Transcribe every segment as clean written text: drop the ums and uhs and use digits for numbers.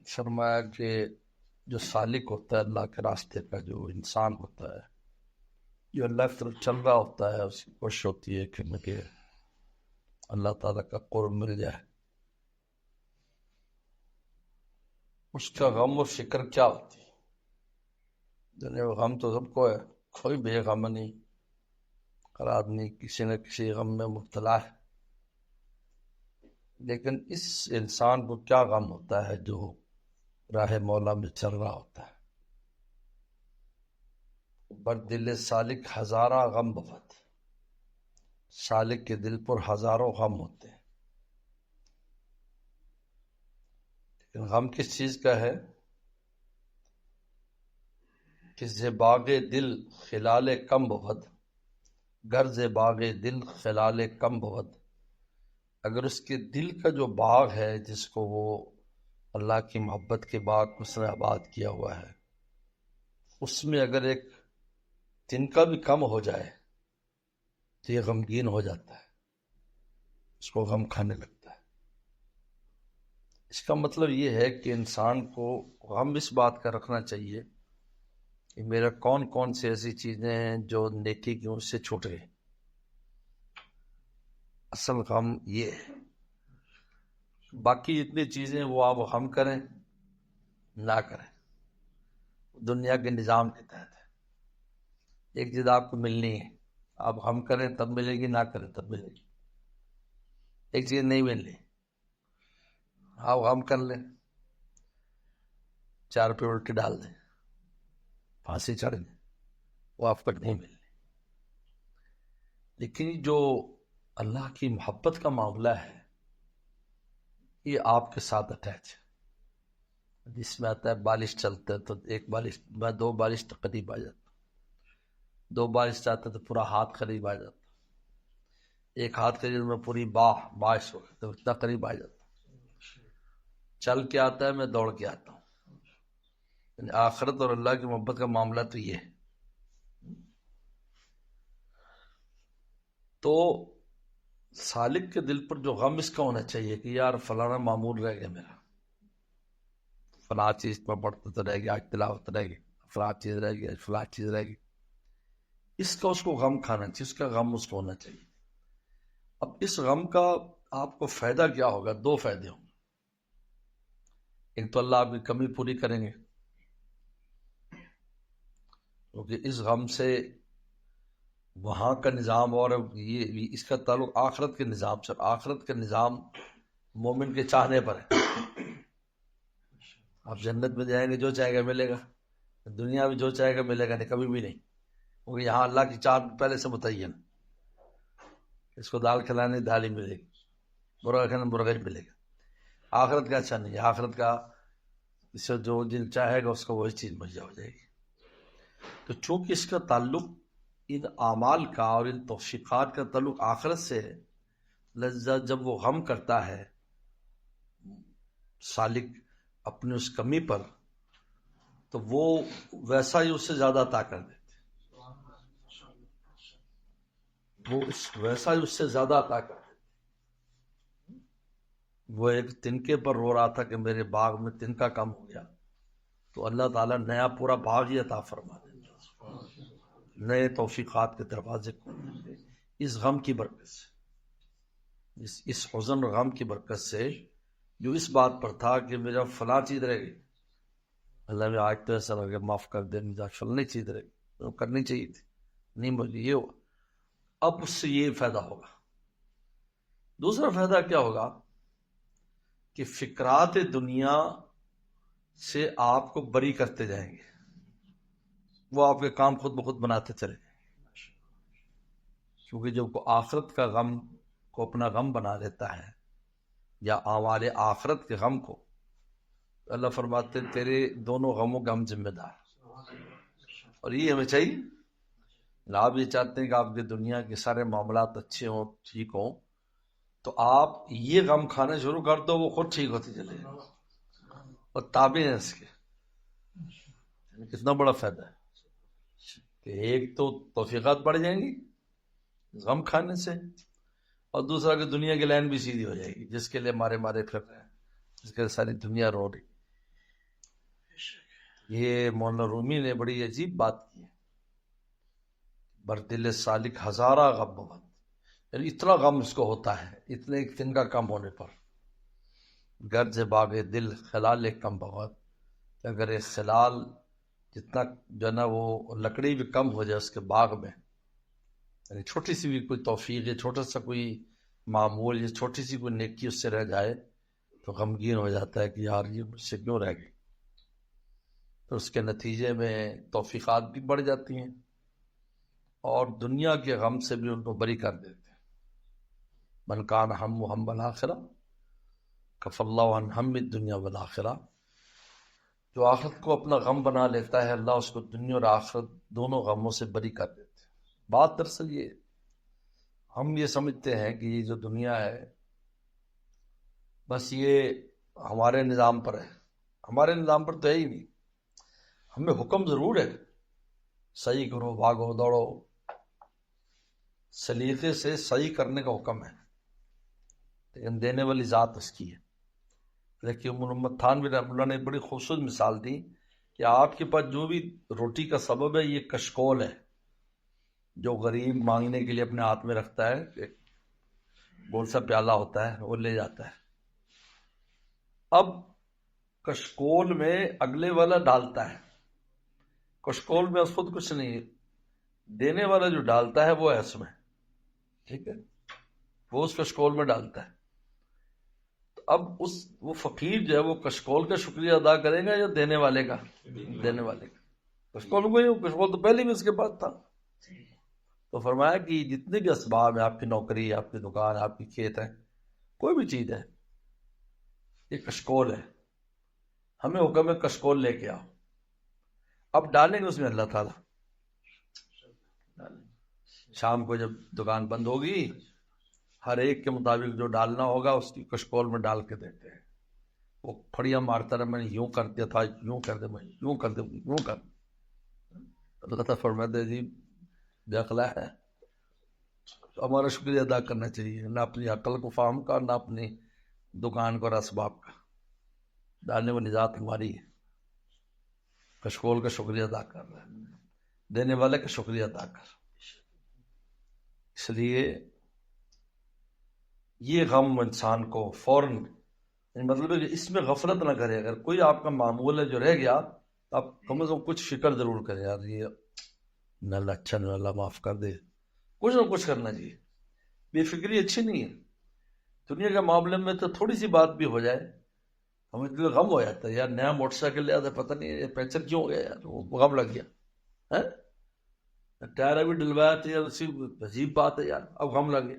فرمایا کہ جو سالک ہوتا ہے اللہ کے راستے کا، جو انسان ہوتا ہے، جو اللہ کی طرف چل رہا ہوتا ہے، اس کی کوشش ہوتی ہے کہ مجھے اللہ تعالیٰ کا قرب مل جائے. اس کا غم و فکر کیا ہوتی ہے؟ دنیا میں غم تو سب کو ہے، کوئی بے غم نہیں. ہر آدمی کسی نہ کسی غم میں مبتلا ہے. لیکن اس انسان کو کیا غم ہوتا ہے جو راہ مولا میں چل رہا ہوتا ہے؟ بر دل سالک ہزارہ غم بفت. سالک کے دل پر ہزاروں غم ہوتے ہیں. لیکن غم کس چیز کا ہے؟ کہ باغ دل خلال کم بفت. غرض باغ دل خلال کم بفت. اگر اس کے دل کا جو باغ ہے جس کو وہ اللہ کی محبت کے بعد اس نے آباد کیا ہوا ہے، اس میں اگر ایک تنکا بھی کم ہو جائے تو یہ غمگین ہو جاتا ہے، اس کو غم کھانے لگتا ہے. اس کا مطلب یہ ہے کہ انسان کو غم اس بات کا رکھنا چاہیے کہ میرا کون کون سی ایسی چیزیں ہیں جو نیکی کی اس سے چھوٹ گئی. اصل غم یہ ہے. باقی جتنی چیزیں وہ آپ غم کریں نہ کریں، دنیا کے نظام کے تحت ہے. ایک چیز آپ کو ملنی ہے، آپ غم کریں تب ملے گی، نہ کریں تب ملے گی. ایک چیز نہیں ملنی، آپ غم کر لیں، 4 پہ الٹی ڈال دیں، پھانسی چڑھ دیں، وہ آپ کو نہیں ملنی. لیکن جو اللہ کی محبت کا معاملہ ہے یہ آپ کے ساتھ اٹیچ ہے. جس میں آتا ہے بالش چلتا ہے تو ایک بالش میں 2 بالش تو قریب آ جاتا، 2 بالش چاہتا تو پورا ہاتھ قریب آ جاتا، ایک ہاتھ قریب میں پوری باعث ہو تو اتنا قریب آ جاتا. چل کے آتا ہے، میں دوڑ کے آتا ہوں. یعنی آخرت اور اللہ کی محبت کا معاملہ تو یہ ہے. تو سالک کے دل پر جو غم اس کا ہونا چاہیے کہ یار فلانا معمول رہ گیا میرا، فلاں چیز پر پڑھتا تو رہ گیا، آج تلاوت رہ گئی، فلاں چیز رہ گئی، فلاں چیز رہ گئی. اس کا اس کو غم کھانا چاہیے، اس کا غم اس کو ہونا چاہیے. اب اس غم کا آپ کو فائدہ کیا ہوگا؟ 2 فائدے ہوں گے. ایک تو اللہ آپ کی کمی پوری کریں گے، کیونکہ اس غم سے وہاں کا نظام اور یہ اس کا تعلق آخرت کے نظام سے. آخرت کا نظام مومن کے چاہنے پر ہے. آپ جنت میں جائیں گے، جو چاہے گا ملے گا. دنیا میں جو چاہے گا ملے گا نہیں، کبھی بھی نہیں. کیونکہ یہاں اللہ کی چاہت پہلے سے متعین. اس کو دال کھلانی دال ہی ملے گی، مرغا کھلانا مرغا ہی ملے گا. آخرت کا اچھا نہیں ہے. آخرت کا اس سے جو دل چاہے گا اس کو وہی چیز مہیا ہو جائے گی. تو چونکہ اس کا تعلق ان اعمال کا اور ان توفیقات کا تعلق آخرت سے ہے، لہذا جب وہ غم کرتا ہے سالک اپنی اس کمی پر، تو وہ ویسا ہی اس سے زیادہ عطا کر دیتے، وہ ویسا ہی اس سے زیادہ عطا کر دیتے. وہ ایک تنکے پر رو رہا تھا کہ میرے باغ میں تنکا کم ہو گیا، تو اللہ تعالیٰ نیا پورا باغ ہی عطا فرما دیتا، نئے توفیقات کے دروازے کھول دیتے اس غم کی برکت سے. اس حزن اور غم کی برکت سے جو اس بات پر تھا کہ میرا فلاں چیز رہ گئی، اللہ میں آج تو ایسا لگا معاف کر دے، مجھے فلانی چیز رہ گئی، کرنی چاہیے تھی، نہیں مجھے یہ ہوا. اب اس سے یہ فائدہ ہوگا. دوسرا فائدہ کیا ہوگا کہ فکرات دنیا سے آپ کو بری کرتے جائیں گے، وہ آپ کے کام خود بخود بناتے چلے جائیں گے. کیونکہ جب وہ آخرت کا غم کو اپنا غم بنا لیتا ہے یا اعمال آخرت کے غم کو، اللہ فرماتے ہیں تیرے دونوں غموں کا ہم ذمہ دار. اور یہ ہمیں چاہیے. آپ یہ چاہتے ہیں کہ آپ کی دنیا کے سارے معاملات اچھے ہوں، ٹھیک ہوں، تو آپ یہ غم کھانا شروع کر دو، وہ خود ٹھیک ہوتے چلے جائیں اور تابع ہیں اس کے. کتنا بڑا فائدہ ہے کہ ایک تو توفیقات بڑھ جائیں گی غم کھانے سے، اور دوسرا کہ دنیا کی لائن بھی سیدھی ہو جائے گی. جس کے لیے مارے پھر رہے ہیں، جس کے لیے ساری دنیا رو رہی، یہ مولانا رومی نے بڑی عجیب بات کی ہے، بر دل سالک ہزارہ غم بود، یعنی اتنا غم اس کو ہوتا ہے اتنے ایک دن کا کم ہونے پر، گرج باغ دل خلال کم بغت، کہ اگر ایک خلال جتنا جو ہے نا وہ لکڑی بھی کم ہو جائے اس کے باغ میں، یعنی چھوٹی سی بھی کوئی توفیق یا چھوٹا سا کوئی معمول یا چھوٹی سی کوئی نیکی اس سے رہ جائے تو غمگین ہو جاتا ہے کہ یار یہ مجھ سے کیوں رہ گئی، تو اس کے نتیجے میں توفیقات بھی بڑھ جاتی ہیں اور دنیا کے غم سے بھی ان کو بری کر دیتے ہیں۔ من کان ہم بالآخرہ کف اللہ عن ہم الدنیا والآخرہ، جو آخرت کو اپنا غم بنا لیتا ہے اللہ اس کو دنیا اور آخرت دونوں غموں سے بری کر دیتے ہیں۔ بات دراصل یہ، ہم یہ سمجھتے ہیں کہ یہ جو دنیا ہے بس یہ ہمارے نظام پر ہے، ہمارے نظام پر تو ہے ہی نہیں، ہمیں حکم ضرور ہے صحیح کرو، بھاگو دوڑو، سلیقے سے صحیح کرنے کا حکم ہے، لیکن دینے والی ذات اس کی ہے۔ دیکھیے محمد تھانوی رحمۃ اللہ نے بڑی خوبصورت مثال دی کہ آپ کے پاس جو بھی روٹی کا سبب ہے یہ کشکول ہے، جو غریب مانگنے کے لیے اپنے ہاتھ میں رکھتا ہے، ایک گول سا پیالہ ہوتا ہے وہ لے جاتا ہے، اب کشکول میں اگلے والا ڈالتا ہے، کشکول میں اس خود کچھ نہیں، دینے والا جو ڈالتا ہے وہ ہے اس میں، ٹھیک ہے، وہ اس کشکول میں ڈالتا ہے، تو اب وہ فقیر جو ہے وہ کشکول کا شکریہ ادا کرے گا یا دینے والے کا؟ دینے والے کا۔ کشکول تو پہلے بھی اس کے پاس تھا، تو فرمایا کہ جتنے بھی اسباب ہیں، آپ کی نوکری، آپ کی دکان، آپ کی کھیت ہے، کوئی بھی چیز ہے، یہ کشکول ہے، ہمیں حکم ہے کشکول لے کے آؤ، اب ڈالیں گے اس میں اللہ تعالیٰ، شام کو جب دکان بند ہوگی ہر ایک کے مطابق جو ڈالنا ہوگا اس کی کشکول میں ڈال کے دیتے ہیں، وہ پھڑیاں مارتا رہا میں نے یوں کر دیا تھا، یوں کر دے، میں یوں کر دے، یوں کر، اللہ تعالیٰ فرماتے جی بے عقلا ہے، تو ہمارا شکریہ ادا کرنا چاہیے، نہ اپنی عقل کو فہم کا، نہ اپنی دکان کو اور اسباب کا، ڈالنے والی ذات ہماری ہے، کشکول کا شکریہ ادا کر رہا ہے، دینے والے کا شکریہ ادا کر، اس لیے یہ غم انسان کو فوراً، مطلب ہے کہ اس میں غفلت نہ کرے، اگر کوئی آپ کا معمول ہے جو رہ گیا تو آپ کم از کم کچھ فکر ضرور کریں، یار یہ نہ اللہ اچھا، نہ اللہ معاف کر دے، کچھ نہ کچھ کرنا چاہیے، بے فکری اچھی نہیں ہے، دنیا کے معاملے میں تو تھوڑی سی بات بھی ہو جائے ہمیں دل غم ہو جاتا ہے، یار نیا موٹر سائیکل لیا تھا پتہ نہیں یہ پنچر کیوں ہو گیا، یار وہ غم لگ گیا ہے، ٹائر ابھی ڈلوایا تھا، یار اسی عجیب بات ہے یار، اب غم لگ گیا،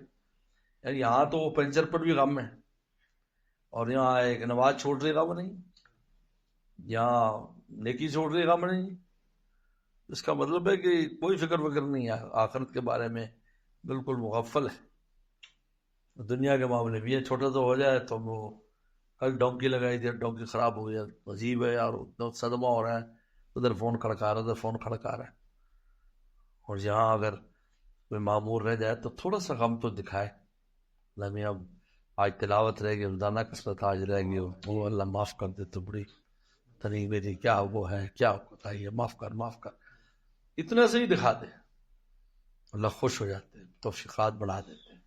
یار یہاں تو وہ پنچر پر بھی غم ہے اور یہاں ایک نماز چھوڑ رہے غم نہیں، یہاں نیکی چھوڑ رہے غم نہیں، اس کا مطلب ہے کہ کوئی فکر نہیں ہے آخرت کے بارے میں، بالکل مغفل ہے۔ دنیا کے معاملے میں یہ چھوٹا تو ہو جائے تو وہ کل ڈونکی لگائی تھی، ڈونکی خراب ہو گیا، عجیب ہے یار، اتنا صدمہ ہو رہا ہے، ادھر فون کھڑکا رہا ہے، ادھر فون کھڑکا رہا ہے، اور یہاں اگر کوئی معمول رہ جائے تو تھوڑا سا غم تو دکھائے، اللہ اب آج تلاوت رہ گئی، روزانہ کثرت آج رہ گئی، وہ اللہ معاف کر دے تو بڑی تنی میری کیا وہ ہے، کیا بتائیے، معاف کر، معاف کر، اتنا سے ہی دکھا دے، اللہ خوش ہو جاتے ہیں، توفیقات بڑھا دیتے ہیں،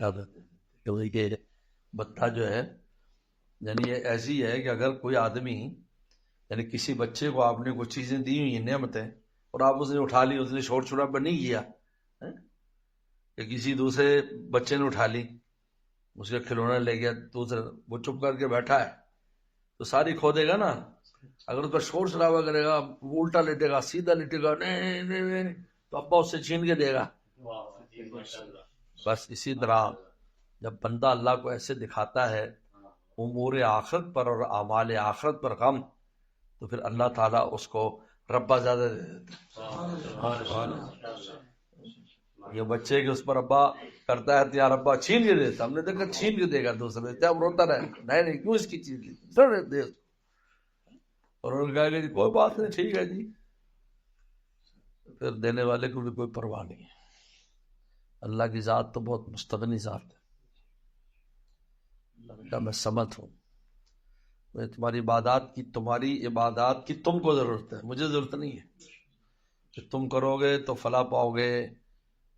یاد رکھتے کہ بتا جو ہے یعنی یہ ایسی ہے کہ اگر کوئی آدمی یعنی کسی بچے کو آپ نے کچھ چیزیں دی ہوئی ہیں نعمتیں اور آپ اس نے اٹھا لی، اس نے چھوڑ چھوڑا پر نہیں کیا، کہ کسی دوسرے بچے نے اٹھا لی، اس کا کھلونا لے گیا دوسرا، وہ چپ کر کے بیٹھا ہے تو ساری کھو دے گا نا، اگر اس پر شور شرابہ کرے گا، الٹا لیٹے گا، سیدھا لیٹے گا، نہیں تو ابا اس سے چھین کے دے گا۔ بس اسی طرح جب بندہ اللہ کو ایسے دکھاتا ہے امور آخرت پر اور اعمال آخرت پر غم، تو پھر اللہ تعالیٰ اس کو ربا زیادہ دے دیتا ہے۔ یہ بچے کے اس پر ابا کرتا ہے تو یار ابا چھین کے دیتا، ہم نے دیکھا چھین کے دے گا دوسرے، جب روتا رہے نہیں کیوں اس کی چیز لی دے، اور انہوں نے کہا کہ جی کوئی بات نہیں، ٹھیک ہے جی، پھر دینے والے کو بھی کوئی پرواہ نہیں ہے۔ اللہ کی ذات تو بہت مستغنی ذات ہے، اللہ کا میں سمت ہوں، تمہاری عبادات کی تم کو ضرورت ہے، مجھے ضرورت نہیں ہے کہ تم کرو گے تو فلاح پاؤ گے،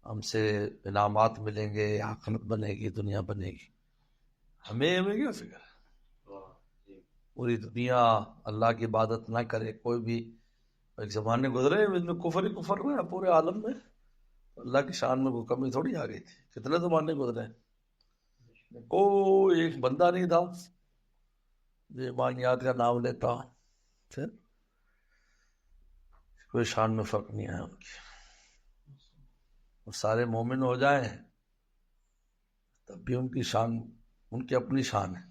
ہم سے انعامات ملیں گے، آخرت بنے گی، دنیا بنے گی. ہمیں کیا فکر ہے؟ پوری دنیا اللہ کی عبادت نہ کرے کوئی بھی. ایک زمانے گزرے اس میں کفر ہی کفر میں پورے عالم میں، اللہ کی شان میں کوئی کمی تھوڑی آ گئی تھی. کتنے زمانے گزرے، کوئی ایک بندہ نہیں تھا جو ایمانیات کا نام لیتا، پھر کوئی شان میں فرق نہیں آیا ان کی. اور سارے مومن ہو جائیں تب بھی ان کی شان، ان کی اپنی شان ہے،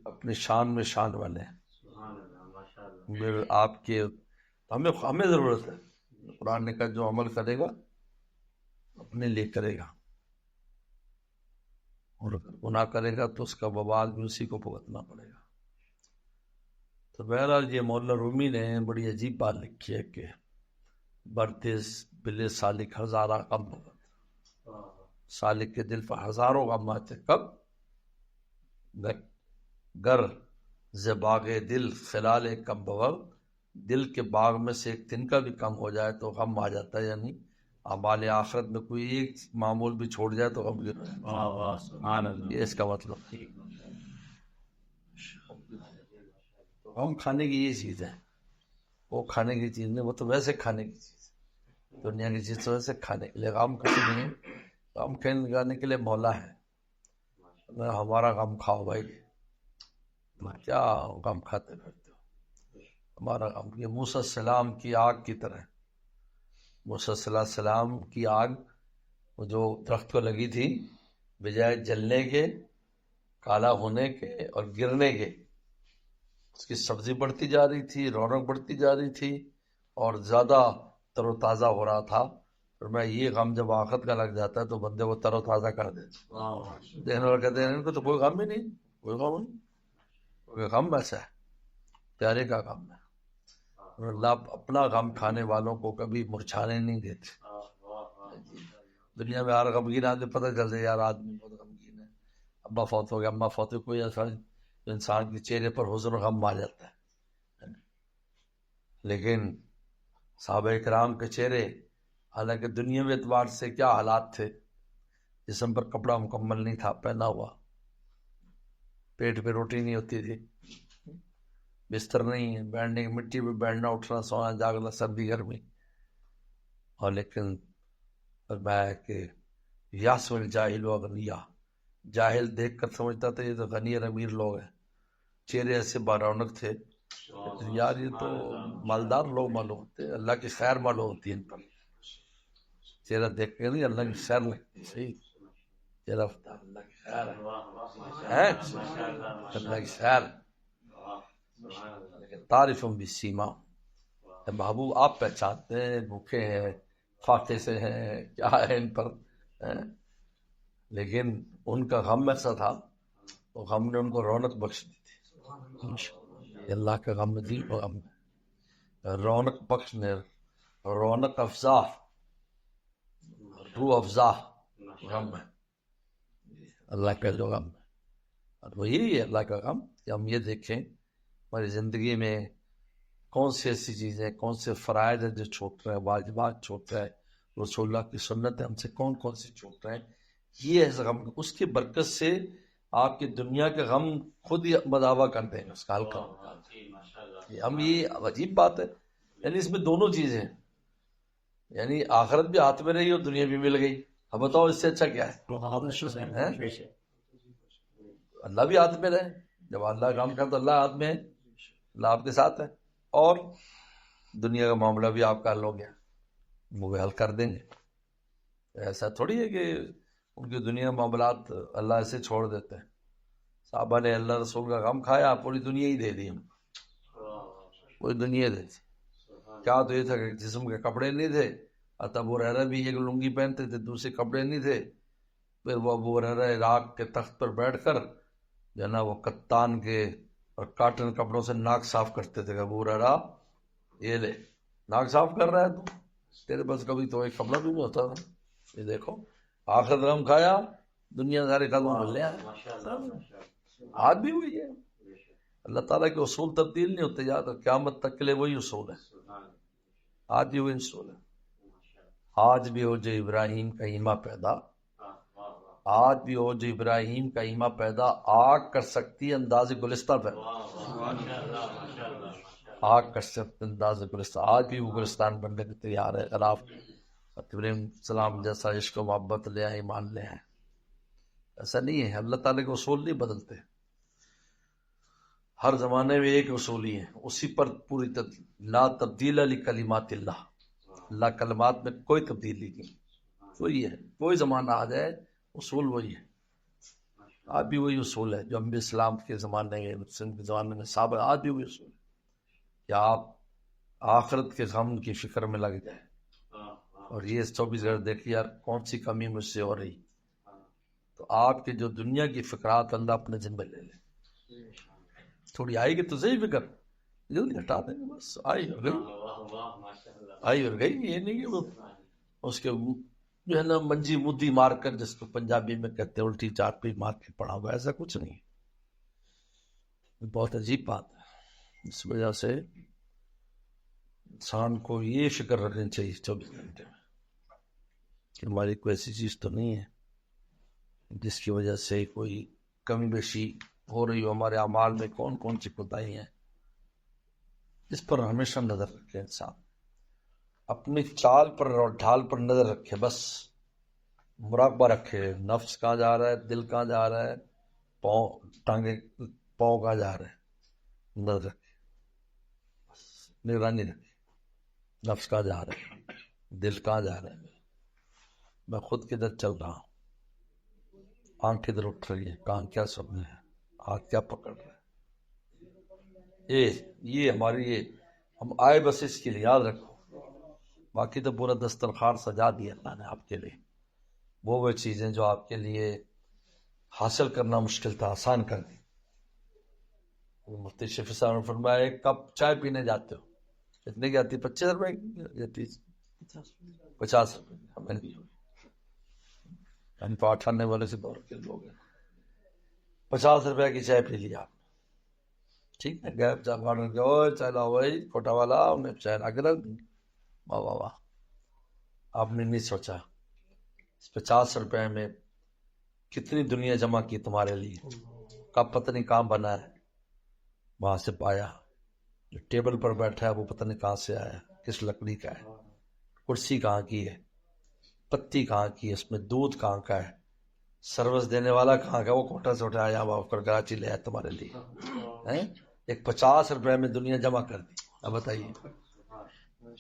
اپنی شان میں شان والے ہیں. میرے آپ کے ہمیں ضرورت ہے. قرآن نے کہا جو عمل کرے گا اپنے لیے کرے گا، اور اگر گناہ کرے گا تو اس کا وبال بھی اسی کو بھگتنا پڑے گا. تو بہرحال یہ مولا رومی نے بڑی عجیب بات لکھی ہے کہ برتس بل سالک ہزارہ غم بغت، سالک کے دل پر ہزاروں غم آتے. کب؟ گر ز باغ دل خلال کم بغل، دل کے باغ میں سے ایک تنکا بھی کم ہو جائے تو غم آ جاتا ہے. یعنی اعمال آخرت میں کوئی ایک معمول بھی چھوڑ جائے تو غم گر رہا ہے. یہ اس کا مطلب. غم کھانے کی یہ چیز ہے، وہ کھانے کی چیز نہیں، وہ تو ویسے کھانے کی چیز ہے. دنیا کی چیز تو ویسے کھانے کے لیے، غم کسی نہیں ہے. غم کھانے کے لیے مولا ہے. ہمارا غم کھاؤ بھائی، کیا غم کھاتے پھرتے ہو. ہمارا غم یہ موسیٰ السلام کی آگ کی طرح. موسیٰ علیہ السلام کی آگ وہ جو درخت کو لگی تھی، بجائے جلنے کے، کالا ہونے کے اور گرنے کے، اس کی سبزی بڑھتی جا رہی تھی، رونق بڑھتی جا رہی تھی اور زیادہ تر و تازہ ہو رہا تھا. اور میں یہ غم جب آخرت کا لگ جاتا ہے تو بندے کو تر و تازہ کر دیتے. دیکھنے والے کہتے ہیں ان کو تو کوئی غم ہی نہیں، کوئی غم نہیں. کیونکہ غم ایسا ہے، پیارے کا غم ہے. اور اللہ اپنا غم کھانے والوں کو کبھی مرچھانے نہیں دیتے. دنیا میں ہر غمگین آدمی پتہ چلتا ہے یار آدمی بہت غمگین ہے، ابا فوت ہو گیا، اماں فوت ہو گئی، کوئی ایسا انسان کے چہرے پر حزن و غم آ جاتا ہے. لیکن صحابہ کرام کے چہرے، حالانکہ دنیاوی اعتبار سے کیا حالات تھے، جسم پر کپڑا مکمل نہیں تھا پہنا ہوا، پیٹ پہ روٹی نہیں ہوتی تھی، بستر نہیں ہے، بیٹھنے کی مٹی پہ بیٹھنا اٹھنا سونا جاگنا سردی گرمی. اور لیکن فرمایا کہ یاسم الجاہل و اغنیا، جاہل دیکھ کر سمجھتا تھا یہ تو غنی اور امیر لوگ ہیں. چہرے ایسے برونق تھے یار یہ تو مالدار لوگ معلوم ہوتے، اللہ کی خیر معلوم ہوتی ہے ان پر. چہرہ دیکھ کے نہیں، اللہ کی خیر لگتی. صحیح چہرہ اللہ کی خیر ہے، اللہ کی خیر. تعریف بسیما، محبوب آپ پہچانتے ہیں، بھوکے ہیں، فاقے سے ہیں، کیا ہے ان پر. لیکن ان کا غم ایسا تھا، تو غم نے ان کو رونق بخش دی تھی. اللہ کا غم دی اور غم رونق بخشنے، رونق افزا، روح افزا غم ہے اللہ کا جو غم ہے. اور وہی ہے اللہ کا غم کہ ہم یہ دیکھیں ہماری زندگی میں کون سی ایسی چیزیں، کون سے فرائض ہیں جو چھوٹ رہے ہیں، واجبات چھوٹ رہے ہیں، رسول اللہ کی سنت ہم سے کون کون سی چھوٹ رہے ہیں. یہ ہے غم، اس کی برکت سے آپ کی دنیا کے غم خود ہی مداوع کر دیں گے اس کا ہلکا. ہم یہ عجیب بات ہے، یعنی اس میں دونوں چیزیں ہیں، یعنی آخرت بھی ہاتھ میں رہی اور دنیا بھی مل گئی. اب بتاؤ اس سے اچھا کیا ہے؟ اللہ بھی ہاتھ میں رہے، جب اللہ کام کرتا اللہ ہاتھ میں ہے، اللہ آپ کے ساتھ ہے، اور دنیا کا معاملہ بھی آپ کا حل ہو گیا، وہ حل کر دیں گے. ایسا تھوڑی ہے کہ ان کی دنیا معاملات اللہ ایسے چھوڑ دیتے ہیں. صحابہ نے اللہ رسول کا غم کھایا، پوری دنیا ہی دے دی ہم، پوری دنیا دے دی. کیا تو یہ تھا کہ جسم کے کپڑے نہیں تھے، ابو ہریرہ بھی ایک لنگی پہنتے تھے، دوسرے کپڑے نہیں تھے. پھر وہ ابو ہریرہ عراق کے تخت پر بیٹھ کر جو ہے نا وہ کتان کے اور کاٹن کپڑوں سے ناک صاف کرتے تھے. ابو ہریرہ یہ لے ناک صاف کر رہا ہے تو تیرے پاس کبھی تو ایک کپڑا بھی نہیں ہوتا تھا. یہ دیکھو آخرت غم کھایا، دنیا سارے قدم مل لیا. آج بھی وہی ہے. اللہ تعالیٰ کے اصول تبدیل نہیں ہوتے، یاد رکھ، قیامت تک کے لیے وہی اصول ہے. آج بھی وہی اصول ہے. آج بھی ہو جو ابراہیم کا ایمہ پیدا، آج بھی ہو جو ابراہیم کا ایمہ پیدا، آگ کر سکتی ہے انداز گلستہ پیدا. آگ کر سکتی انداز گلستہ. آج بھی وہ گلستان بننے کے تیار ہے اگر آپ ابراہیم السلام جیسا عشق و محبت لے آئے، ایمان لے آئے. ایسا نہیں ہے، اللہ تعالیٰ کے اصول نہیں بدلتے. ہر زمانے میں ایک اصول ہی ہے، اسی پر پوری لا تبدیل لکلمات اللہ. اللہ کلمات میں کوئی تبدیلی نہیں، وہی ہے. کوئی زمانہ آ جائے اصول وہی ہے. آج بھی وہی اصول ہے جو انبیاء اسلام کے زمانے میں، مسلم کے زمانے میں صحابہ، آج بھی وہی اصول ہے کہ آپ آخرت کے غم کی فکر میں لگ جائیں. اور یہ 24 گھنٹے دیکھیے یار کون سی کمی مجھ سے ہو رہی، تو آپ کے جو دنیا کی فکرات اللہ اپنے ذمہ لے لے. تھوڑی آئے گی تو صحیح فکر، جلدی ہٹا دیں گے، بس آئی اور گئی، آئی اور گئی. یہ نہیں کہ وہ اس کے جو ہے نا منجی مدی مار کر، جس کو پنجابی میں کہتے ہیں الٹی چاٹ پہ مار کے پڑا ہوا، ایسا کچھ نہیں. بہت عجیب بات ہے. اس وجہ سے انسان کو یہ فکر رکھنی چاہیے 24 گھنٹے میں کہ ہماری کوئی ایسی چیز تو نہیں ہے جس کی وجہ سے کوئی کمی بیشی ہو رہی ہو. ہمارے اعمال میں کون کون سی کوتاہی ہیں، اس پر ہمیشہ نظر رکھے. انسان اپنی چال پر اور ڈھال پر نظر رکھے، بس مراقبہ رکھے. نفس کہاں جا رہا ہے، دل کہاں جا رہا ہے، ٹانگیں پاؤں کہاں جا رہے ہیں، نظر رکھے، بس نگرانی رکھے. نفس کہاں جا رہا ہے، دل کہاں جا رہا ہے، میں خود کدھر چل رہا ہوں، آنکھ کدھر اٹھ رہی ہے، کہاں کیا سپنے ہے، ہاتھ کیا پکڑ رہا ہے. یہ ہماری، یہ ہم آئے بس اس کے لیے یاد رکھو. باقی تو پورا دسترخوان سجا دیا اللہ نے آپ کے لیے. وہ چیزیں جو آپ کے لیے حاصل کرنا مشکل تھا، آسان کر دی. مفتی شفیع صاحب نے فرمایا ایک کپ چائے پینے جاتے ہو، اتنے کی آتی؟ 25 روپے کی، 50 روپے. ہم تو 98 والے سے دور کے لوگ ہیں. 50 روپے کی چائے پی لی آپ، ٹھیک ہے. گیپ چائے آرڈر کیا، چائے لاؤ بھائی، کوٹا والا انہیں چائے لا کے رکھ دی. واہ واہ واہ. آپ نے نہیں سوچا 50 روپے میں کتنی دنیا جمع کی تمہارے لیے. کب پتہ نہیں کہاں بنا ہے، وہاں سے پایا. جو ٹیبل پر بیٹھا ہے وہ پتہ نہیں کہاں سے آیا، کس لکڑی کا ہے. کرسی کہاں کی ہے، پتی کہاں کی ہے، اس میں دودھ کہاں کا ہے، سروس دینے والا کہاں کا، وہ کوٹا سے اٹھایا واہ کر کراچی لے آیا تمہارے لیے. ایک 50 روپے میں دنیا جمع کر دی. اب بتائیے،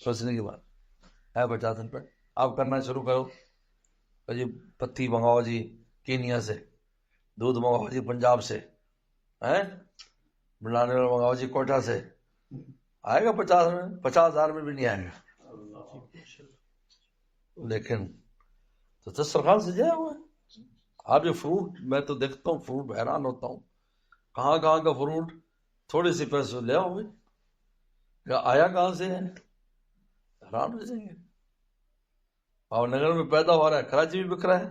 سوچنے کی بات ہے. 50 روپے آپ کرنا شروع کرو. جی پتی منگاؤ جی کینیا سے، دودھ منگاؤ جی پنجاب سے، بلانے والا منگاؤ جی کوٹا سے. آئے گا 50 میں، 50,000 میں بھی نہیں آئے گا. لیکن تو دسترخوان سجایا ہوا ہے. آپ جو فروٹ میں تو دیکھتا ہوں، فروٹ حیران ہوتا ہوں، کہاں کہاں کا فروٹ تھوڑے سے پیسے لے آؤ گے، آیا کہاں سے ہے، حیران ہو جائیں گے. اور نگر میں پیدا ہو رہا ہے، کراچی بھی بک رہا ہے،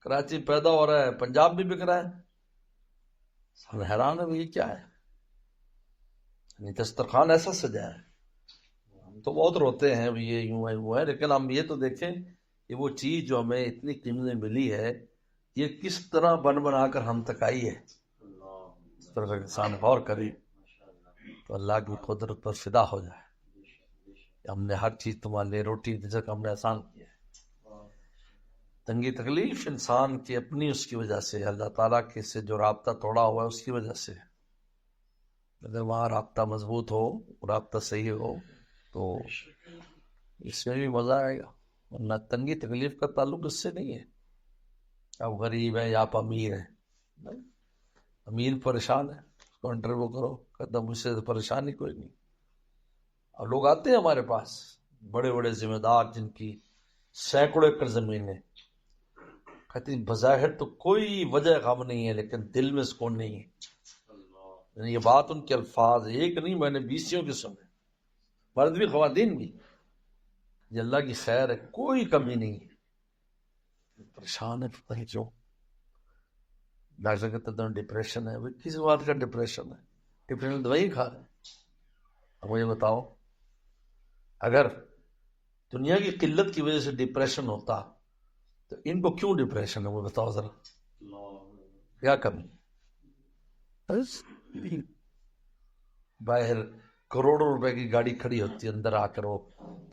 کراچی پیدا ہو رہا ہے، پنجاب بھی بک رہا ہے. ہم حیران ہے یہ کیا ہے. دسترخوان ایسا سجایا ہے. ہم تو بہت روتے ہیں یہ یوں ہے وہ ہے، لیکن ہم یہ تو دیکھیں کہ وہ چیز جو ہمیں اتنی قیمت میں ملی ہے یہ کس طرح بن بنا کر ہم تک آئی ہے. اس طرح انسان غور کرے تو اللہ کی قدرت پر فدا ہو جائے. ہم نے ہر چیز تمہارے لیے، روٹی رزق ہم نے آسان کیا ہے. تنگی تکلیف انسان کی اپنی اس کی وجہ سے، اللہ تعالیٰ کے سے جو رابطہ توڑا ہوا ہے اس کی وجہ سے. اگر وہاں رابطہ مضبوط ہو، رابطہ صحیح ہو تو اس میں بھی مزہ آئے گا. ورنہ تنگی تکلیف کا تعلق اس سے نہیں ہے آپ غریب ہیں یا آپ امیر ہیں. امیر پریشان ہے، اس کو انٹرویو کرو، کہتا مجھ سے پریشانی کوئی نہیں. اور لوگ آتے ہیں ہمارے پاس بڑے بڑے ذمہ دار جن کی سینکڑوں ایکڑ زمینیں، کہتے ہیں بظاہر تو کوئی وجہ غم نہیں ہے لیکن دل میں سکون نہیں ہے. یہ بات ان کے الفاظ ایک نہیں، میں نے 20 کے سنے، مرد بھی خواتین بھی. یہ اللہ کی خیر ہے، کوئی کمی نہیں ہے، پریشان ہے پتہ نہیں کیوں. ڈاکٹر کہتے ہیں ڈپریشن ہے. بھائی کس بات کا ڈپریشن ہے؟ ڈپریشن دوائی کھا رہے ہیں. اب مجھے بتاؤ اگر دنیا کی قلت کی وجہ سے ڈپریشن ہوتا تو ان کو کیوں ڈپریشن ہے؟ وہ بتاؤ ذرا کیا کمی؟ باہر کروڑوں روپے کی گاڑی کھڑی ہوتی ہے, اندر آ کر وہ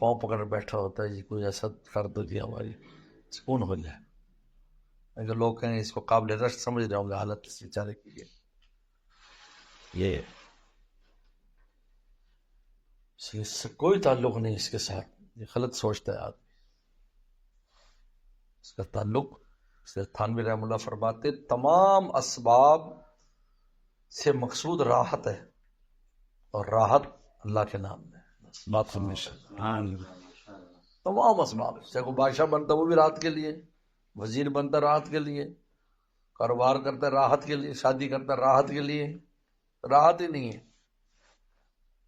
پاؤں پکڑ بیٹھا ہوتا ہے, جی کوئی ایسا کر دو جی ہماری سکون ہو جائے. اگر لوگ کہیں اس کو قابل رشک سمجھ رہے ہوں گے حالت اس بیچارے کی یہ ہے. اس سے کوئی تعلق نہیں اس کے ساتھ, یہ غلط سوچتا ہے آدمی. اس کا تعلق تھانوی رحم اللہ فرماتے تمام اسباب سے مقصود راحت ہے, اور راحت اللہ کے نام میں. بات سننے سے تمام اسباب, چاہے کوئی بادشاہ بنتا وہ بھی راحت کے لیے, وزیر بنتا راحت کے لیے, کاروبار کرتا راحت کے لیے, شادی کرتا راحت کے لیے, راحت ہی نہیں ہے.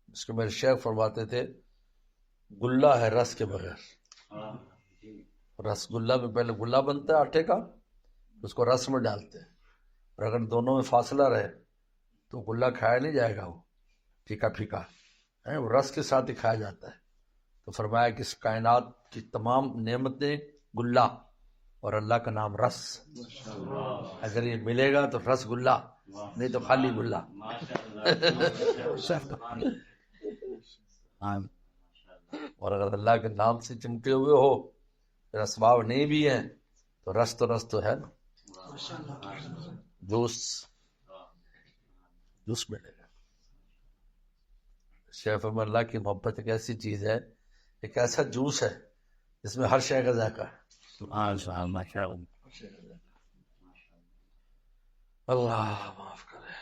اس کو میرے شیخ فرماتے تھے گلہ ہے رس کے بغیر. رس گلہ میں پہلے گلہ بنتا ہے آٹے کا, اس کو رس میں ڈالتے ہیں, اور اگر دونوں میں فاصلہ رہے تو گلہ کھایا نہیں جائے گا, وہ پھیکا پھیکا ہے, وہ رس کے ساتھ ہی کھایا جاتا ہے. تو فرمایا کہ اس کائنات کی تمام نعمتیں گلہ اور اللہ کا نام رس, اگر یہ ملے گا تو رس گلہ, نہیں تو خالی گلہ. اور اگر اللہ کے نام سے چمٹے ہوئے ہو, پھر اسباب نہیں بھی ہیں تو رس تو ہے نا, جوس ملے گا. شیخ فرمایا اللہ کی محبت ایک ایسی چیز ہے, ایک ایسا جوس ہے جس میں ہر شے کا ذائقہ ہے. اللہ معاف کرے.